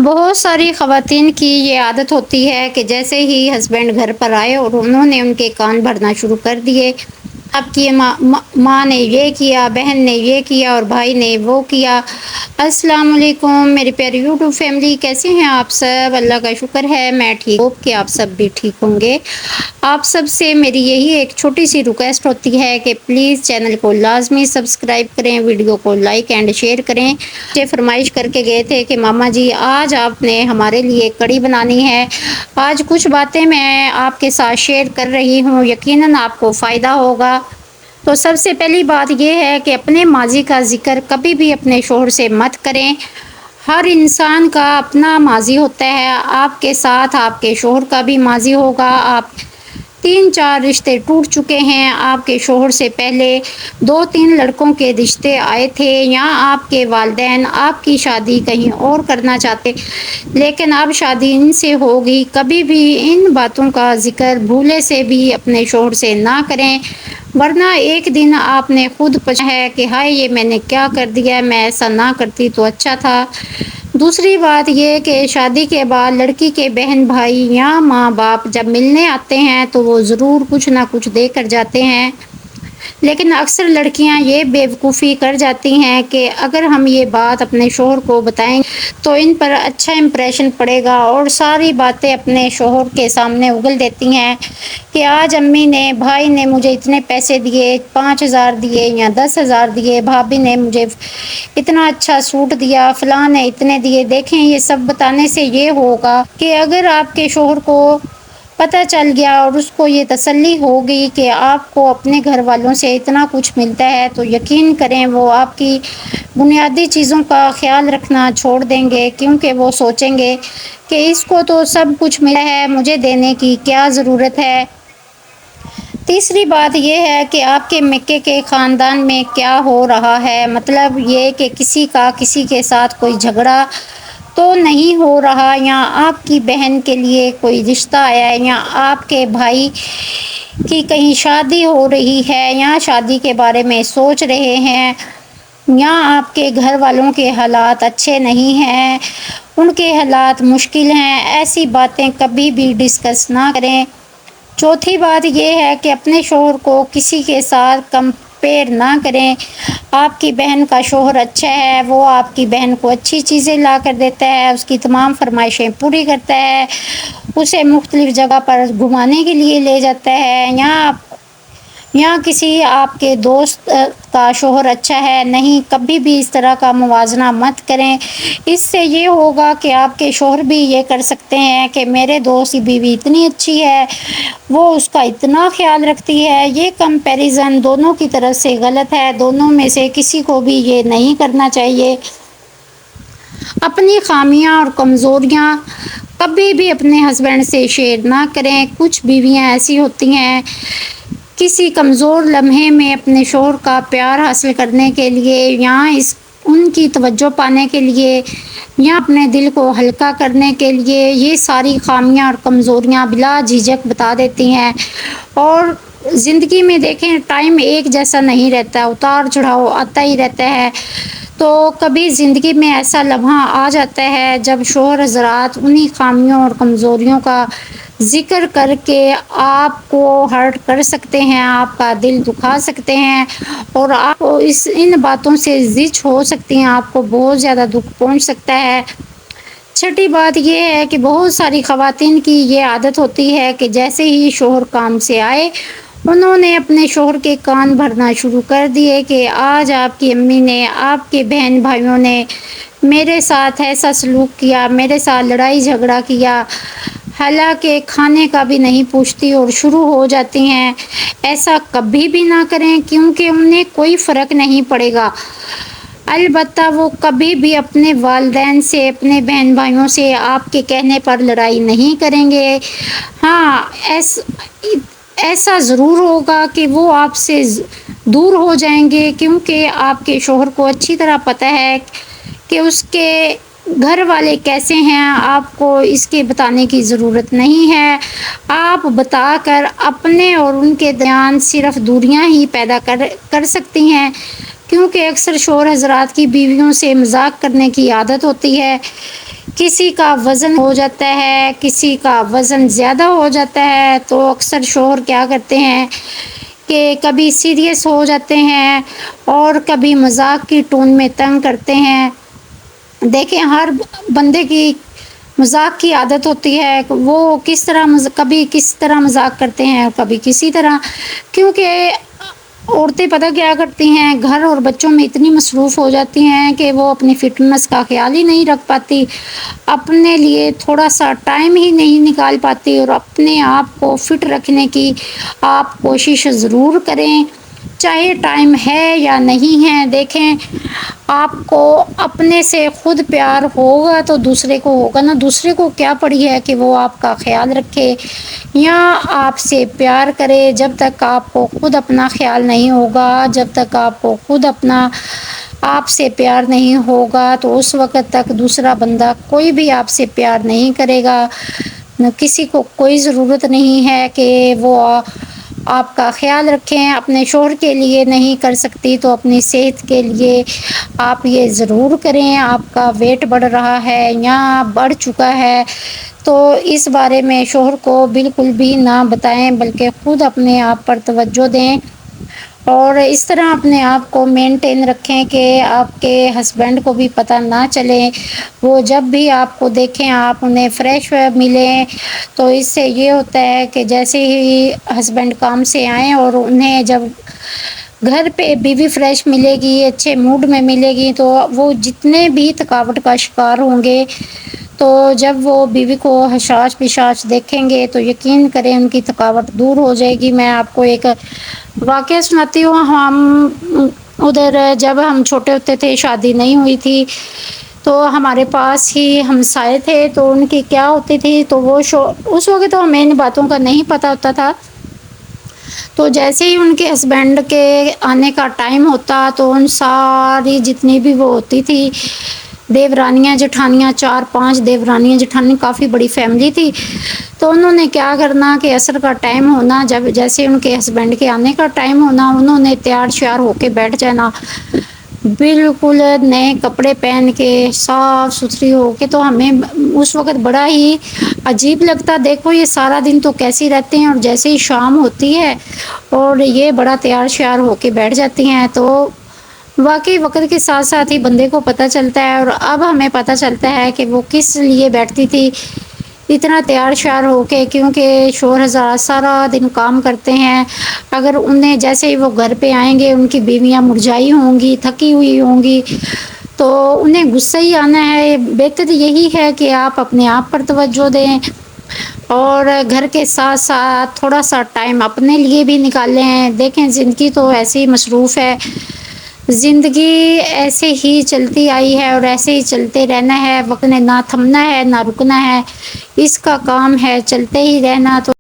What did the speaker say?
بہت ساری خواتین کی یہ عادت ہوتی ہے کہ جیسے ہی ہسبینڈ گھر پر آئے اور انہوں نے ان کے کان بھرنا شروع کر دیے، آپ کی ماں نے یہ کیا، بہن نے یہ کیا اور بھائی نے وہ کیا۔ السلام علیکم میری پیاری یوٹیوب فیملی، کیسے ہیں آپ سب؟ اللہ کا شکر ہے میں ٹھیک ہوں کہ آپ سب بھی ٹھیک ہوں گے۔ آپ سب سے میری یہی ایک چھوٹی سی ریکویسٹ ہوتی ہے کہ پلیز چینل کو لازمی سبسکرائب کریں، ویڈیو کو لائک اینڈ شیئر کریں۔ مجھے فرمائش کر کے گئے تھے کہ ماما جی آج آپ نے ہمارے لیے کڑی بنانی ہے۔ آج کچھ باتیں میں آپ کے ساتھ شیئر کر رہی ہوں، یقیناً آپ کو فائدہ ہوگا۔ تو سب سے پہلی بات یہ ہے کہ اپنے ماضی کا ذکر کبھی بھی اپنے شوہر سے مت کریں۔ ہر انسان کا اپنا ماضی ہوتا ہے، آپ کے ساتھ آپ کے شوہر کا بھی ماضی ہوگا۔ آپ 3-4 رشتے ٹوٹ چکے ہیں، آپ کے شوہر سے پہلے 2-3 لڑکوں کے رشتے آئے تھے، یا آپ کے والدین آپ کی شادی کہیں اور کرنا چاہتے لیکن اب شادی ان سے ہوگی۔ کبھی بھی ان باتوں کا ذکر بھولے سے بھی اپنے شوہر سے نہ کریں، ورنہ ایک دن آپ نے خود پچھتانا ہے کہ ہائے یہ میں نے کیا کر دیا، میں ایسا نہ کرتی تو اچھا تھا۔ دوسری بات یہ کہ شادی کے بعد لڑکی کے بہن بھائی یا ماں باپ جب ملنے آتے ہیں تو وہ ضرور کچھ نہ کچھ دے کر جاتے ہیں، لیکن اکثر لڑکیاں یہ بے وقوفی کر جاتی ہیں کہ اگر ہم یہ بات اپنے شوہر کو بتائیں گے تو ان پر اچھا امپریشن پڑے گا، اور ساری باتیں اپنے شوہر کے سامنے اگل دیتی ہیں کہ آج امی نے، بھائی نے مجھے اتنے پیسے دیے، 5,000 دیے یا 10,000 دیے، بھابھی نے مجھے اتنا اچھا سوٹ دیا، فلاں نے اتنے دیے۔ دیکھیں یہ سب بتانے سے یہ ہوگا کہ اگر آپ کے شوہر کو پتہ چل گیا اور اس کو یہ تسلی ہوگی کہ آپ کو اپنے گھر والوں سے اتنا کچھ ملتا ہے، تو یقین کریں وہ آپ کی بنیادی چیزوں کا خیال رکھنا چھوڑ دیں گے، کیونکہ وہ سوچیں گے کہ اس کو تو سب کچھ ملا ہے، مجھے دینے کی کیا ضرورت ہے۔ تیسری بات یہ ہے کہ آپ کے مکے کے خاندان میں کیا ہو رہا ہے، مطلب یہ کہ کسی کا کسی کے ساتھ کوئی جھگڑا تو نہیں ہو رہا، یا آپ کی بہن کے لیے کوئی رشتہ آیا ہے، یا آپ کے بھائی کی کہیں شادی ہو رہی ہے، یا شادی کے بارے میں سوچ رہے ہیں، یا آپ کے گھر والوں کے حالات اچھے نہیں ہیں، ان کے حالات مشکل ہیں، ایسی باتیں کبھی بھی ڈسکس نہ کریں۔ چوتھی بات یہ ہے کہ اپنے شوہر کو کسی کے ساتھ کمپیئر نہ کریں۔ آپ کی بہن کا شوہر اچھا ہے، وہ آپ کی بہن کو اچھی چیزیں لا کر دیتا ہے، اس کی تمام فرمائشیں پوری کرتا ہے، اسے مختلف جگہ پر گھمانے کے لیے لے جاتا ہے، یا کسی آپ کے دوست کا شوہر اچھا ہے۔ نہیں، کبھی بھی اس طرح کا موازنہ مت کریں، اس سے یہ ہوگا کہ آپ کے شوہر بھی یہ کر سکتے ہیں کہ میرے دوست کی بیوی اتنی اچھی ہے، وہ اس کا اتنا خیال رکھتی ہے۔ یہ کمپیریزن دونوں کی طرف سے غلط ہے، دونوں میں سے کسی کو بھی یہ نہیں کرنا چاہیے۔ اپنی خامیاں اور کمزوریاں کبھی بھی اپنے ہسبینڈ سے شیئر نہ کریں۔ کچھ بیویاں ایسی ہوتی ہیں کسی کمزور لمحے میں اپنے شوہر کا پیار حاصل کرنے کے لیے، یا ان کی توجہ پانے کے لیے، یا اپنے دل کو ہلکا کرنے کے لیے یہ ساری خامیاں اور کمزوریاں بلا جھجک بتا دیتی ہیں۔ اور زندگی میں دیکھیں ٹائم ایک جیسا نہیں رہتا، اتار چڑھاؤ آتا ہی رہتا ہے، تو کبھی زندگی میں ایسا لمحہ آ جاتا ہے جب شوہر حضرات انہی خامیوں اور کمزوریوں کا ذکر کر کے آپ کو ہرٹ کر سکتے ہیں، آپ کا دل دکھا سکتے ہیں، اور آپ کو ان باتوں سے زچ ہو سکتی ہیں، آپ کو بہت زیادہ دکھ پہنچ سکتا ہے۔ چھٹی بات یہ ہے کہ بہت ساری خواتین کی یہ عادت ہوتی ہے کہ جیسے ہی شوہر کام سے آئے انہوں نے اپنے شوہر کے کان بھرنا شروع کر دیے کہ آج آپ کی امی نے، آپ کے بہن بھائیوں نے میرے ساتھ ایسا سلوک کیا، میرے ساتھ لڑائی جھگڑا کیا، حالانکہ کھانے کا بھی نہیں پوچھتی اور شروع ہو جاتی ہیں۔ ایسا کبھی بھی نہ کریں، کیونکہ انہیں کوئی فرق نہیں پڑے گا، البتہ وہ کبھی بھی اپنے والدین سے، اپنے بہن بھائیوں سے آپ کے کہنے پر لڑائی نہیں کریں گے۔ ہاں ایسا ضرور ہوگا کہ وہ آپ سے دور ہو جائیں گے، کیونکہ آپ کے شوہر کو اچھی طرح پتہ ہے کہ اس کے گھر والے کیسے ہیں، آپ کو اس کے بتانے کی ضرورت نہیں ہے۔ آپ بتا کر اپنے اور ان کے درمیان صرف دوریاں ہی پیدا کر سکتی ہیں، کیونکہ اکثر شوہر حضرات کی بیویوں سے مذاق کرنے کی عادت ہوتی ہے۔ کسی کا وزن ہو جاتا ہے، کسی کا وزن زیادہ ہو جاتا ہے، تو اکثر شوہر کیا کرتے ہیں کہ کبھی سیریس ہو جاتے ہیں اور کبھی مذاق کی ٹون میں تنگ کرتے ہیں۔ دیکھیں، ہر بندے کی مذاق کی عادت ہوتی ہے، وہ کس طرح کبھی کس طرح مذاق کرتے ہیں، کبھی کسی طرح، کیونکہ عورتیں پتہ کیا کرتی ہیں، گھر اور بچوں میں اتنی مصروف ہو جاتی ہیں کہ وہ اپنی فٹنس کا خیال ہی نہیں رکھ پاتی، اپنے لیے تھوڑا سا ٹائم ہی نہیں نکال پاتی، اور اپنے آپ کو فٹ رکھنے کی آپ کوشش ضرور کریں، چاہے ٹائم ہے یا نہیں ہے۔ دیکھیں، آپ کو اپنے سے خود پیار ہوگا تو دوسرے کو ہوگا نا، دوسرے کو کیا پڑی ہے کہ وہ آپ کا خیال رکھے یا آپ سے پیار کرے۔ جب تک آپ کو خود اپنا خیال نہیں ہوگا، جب تک آپ کو خود اپنا آپ سے پیار نہیں ہوگا، تو اس وقت تک دوسرا بندہ کوئی بھی آپ سے پیار نہیں کرے گا۔ کسی کو کوئی ضرورت نہیں ہے کہ وہ آپ کا خیال رکھیں۔ اپنے شوہر کے لیے نہیں کر سکتی تو اپنی صحت کے لیے آپ یہ ضرور کریں۔ آپ کا ویٹ بڑھ رہا ہے یا بڑھ چکا ہے تو اس بارے میں شوہر کو بالکل بھی نہ بتائیں، بلکہ خود اپنے آپ پر توجہ دیں اور اس طرح اپنے آپ کو مینٹین رکھیں کہ آپ کے ہسبینڈ کو بھی پتہ نہ چلے۔ وہ جب بھی آپ کو دیکھیں، آپ انہیں فریش ملیں، تو اس سے یہ ہوتا ہے کہ جیسے ہی ہسبینڈ کام سے آئیں اور انہیں جب گھر پہ بیوی فریش ملے گی، اچھے موڈ میں ملے گی، تو وہ جتنے بھی تھکاوٹ کا شکار ہوں گے، تو جب وہ بیوی کو حشاش پشاش دیکھیں گے تو یقین کریں ان کی تھکاوٹ دور ہو جائے گی۔ میں آپ کو ایک واقعہ سناتی ہوں۔ ہم ادھر جب ہم چھوٹے ہوتے تھے، شادی نہیں ہوئی تھی، تو ہمارے پاس ہی ہمسائے تھے، تو ان کی کیا ہوتی تھی، تو وہ اس وقت تو ہمیں ان باتوں کا نہیں پتہ ہوتا تھا، تو جیسے ہی ان کے ہسبینڈ کے آنے کا ٹائم ہوتا تو ان ساری جتنی بھی وہ ہوتی تھی دیورانیاں جٹھانیاں، 4-5 دیورانیاں جٹھانی، کافی بڑی فیملی تھی، تو انہوں نے کیا کرنا کہ عصر کا ٹائم ہونا، جب جیسے ان کے ہسبینڈ کے آنے کا ٹائم ہونا، انہوں نے تیار شیار ہو کے بیٹھ جانا، بالکل نئے کپڑے پہن کے، صاف ستھری ہو کے۔ تو ہمیں اس وقت بڑا ہی عجیب لگتا، دیکھو یہ سارا دن تو کیسے رہتے ہیں، اور جیسے ہی شام ہوتی ہے اور یہ بڑا تیار شیار ہو کے بیٹھ جاتی ہیں، تو واقعی وقت کے ساتھ ساتھ ہی بندے کو پتہ چلتا ہے، اور اب ہمیں پتہ چلتا ہے کہ وہ کس لیے بیٹھتی تھی اتنا تیار شیار ہو کے، کیونکہ شوہر حضرات سارا دن کام کرتے ہیں، اگر انہیں جیسے ہی وہ گھر پہ آئیں گے، ان کی بیویاں مرجائی ہوں گی، تھکی ہوئی ہوں گی، تو انہیں غصہ ہی آنا ہے۔ بہتر یہی ہے کہ آپ اپنے آپ پر توجہ دیں اور گھر کے ساتھ ساتھ تھوڑا سا ٹائم اپنے لیے بھی نکالیں۔ دیکھیں، زندگی تو ایسے ہی مصروف ہے، زندگی ایسے ہی چلتی آئی ہے اور ایسے ہی چلتے رہنا ہے، وقت نے نہ تھمنا ہے نہ رکنا ہے، اس کا کام ہے چلتے ہی رہنا۔ تو